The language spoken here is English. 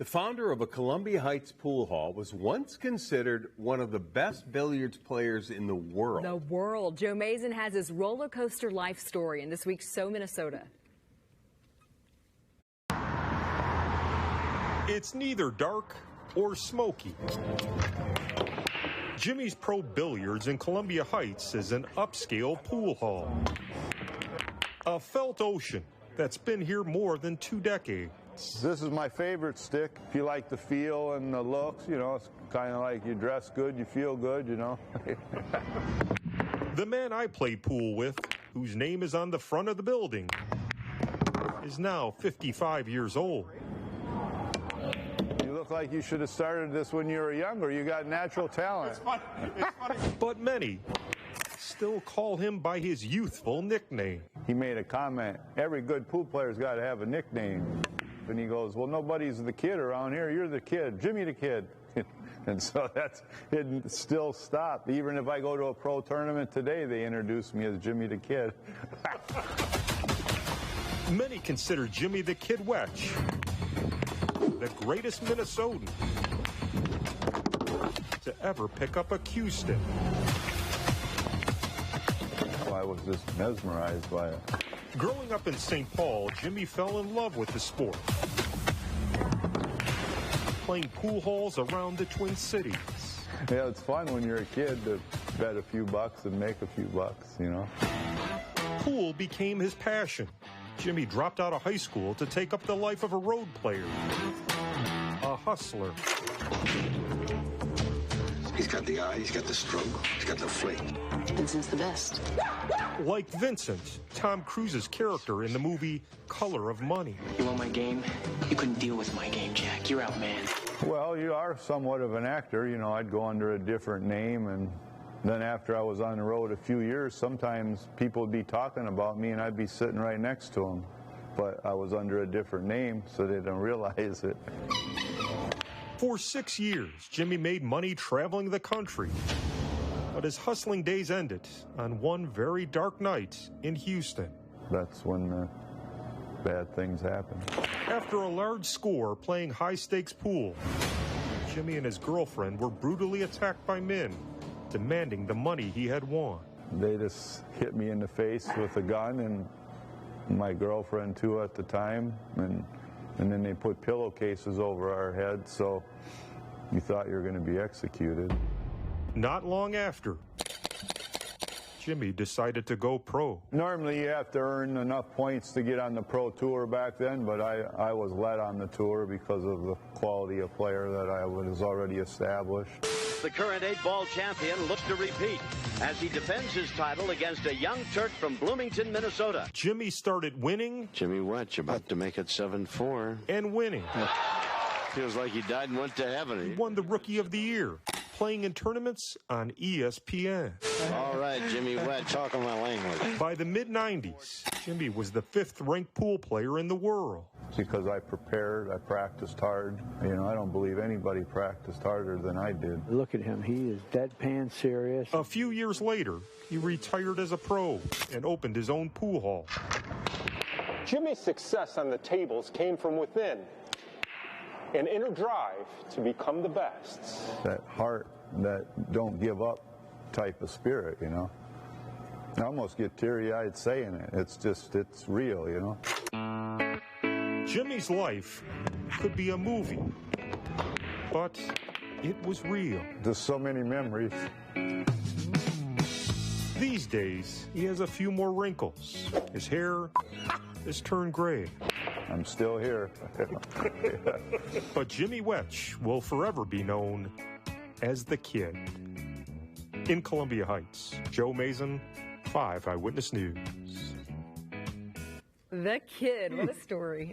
The founder of a Columbia Heights pool hall was once considered one of the best billiards players in the world. The world. Joe Mason has his roller coaster life story in this week's So Minnesota. It's neither dark or smoky. Jimmy's Pro Billiards in Columbia Heights is an upscale pool hall. A felt ocean that's been here more than 2 decades. This is my favorite stick. If you like the feel and the looks, you know, it's kind of like you dress good, you feel good, you know. The man I played pool with, whose name is on the front of the building, is now 55 years old. You look like you should have started this when you were younger. You got natural talent. It's funny. But many still call him by his youthful nickname. He made a comment, every good pool player's got to have a nickname. And he goes, well, nobody's the kid around here. You're the kid, Jimmy the Kid. And so it still stopped. Even if I go to a pro tournament today, they introduce me as Jimmy the Kid. Many consider Jimmy the Kid Wetch the greatest Minnesotan to ever pick up a cue stick. Well, I was just mesmerized by it. Growing up in St. Paul, Jimmy fell in love with the sport, playing pool halls around the Twin Cities. Yeah, it's fun when you're a kid to bet a few bucks and make a few bucks, you know. Pool became his passion. Jimmy dropped out of high school to take up the life of a road player, a hustler. He's got the eye, he's got the stroke, he's got the flick. Vincent's the best. Like Vincent, Tom Cruise's character in the movie Color of Money. You want my game? You couldn't deal with my game, Jack. You're out, man. Well, you are somewhat of an actor. You know, I'd go under a different name, and then after I was on the road a few years, sometimes people would be talking about me, and I'd be sitting right next to them. But I was under a different name, so they didn't realize it. For 6 years, Jimmy made money traveling the country. But his hustling days ended on one very dark night in Houston. That's when the bad things happen. After a large score playing high-stakes pool, Jimmy and his girlfriend were brutally attacked by men demanding the money he had won. They just hit me in the face with a gun, and my girlfriend too at the time, and then they put pillowcases over our heads, so you thought you were going to be executed. Not long after, Jimmy decided to go pro. Normally you have to earn enough points to get on the pro tour back then, but I was let on the tour because of the quality of player that I was already established. The current 8-ball champion looks to repeat as he defends his title against a young Turk from Bloomington, Minnesota. Jimmy started winning. Jimmy Wetch about to make it 7-4. And winning. Feels like he died and went to heaven. He won the Rookie of the Year, playing in tournaments on ESPN. All right, Jimmy Wetch, talking my language. By the mid-90s, Jimmy was the 5th-ranked pool player in the world. Because I prepared, I practiced hard. You know, I don't believe anybody practiced harder than I did. Look at him, he is deadpan serious. A few years later, he retired as a pro and opened his own pool hall. Jimmy's success on the tables came from within. An inner drive to become the best. That heart, that don't give up type of spirit, you know. I almost get teary-eyed saying it. It's real, you know. Jimmy's life could be a movie, but it was real. There's so many memories. These days, he has a few more wrinkles. His hair has turned gray. I'm still here. But Jimmy Wetch will forever be known as the Kid. In Columbia Heights, Joe Mason, 5 Eyewitness News. The Kid, what a story.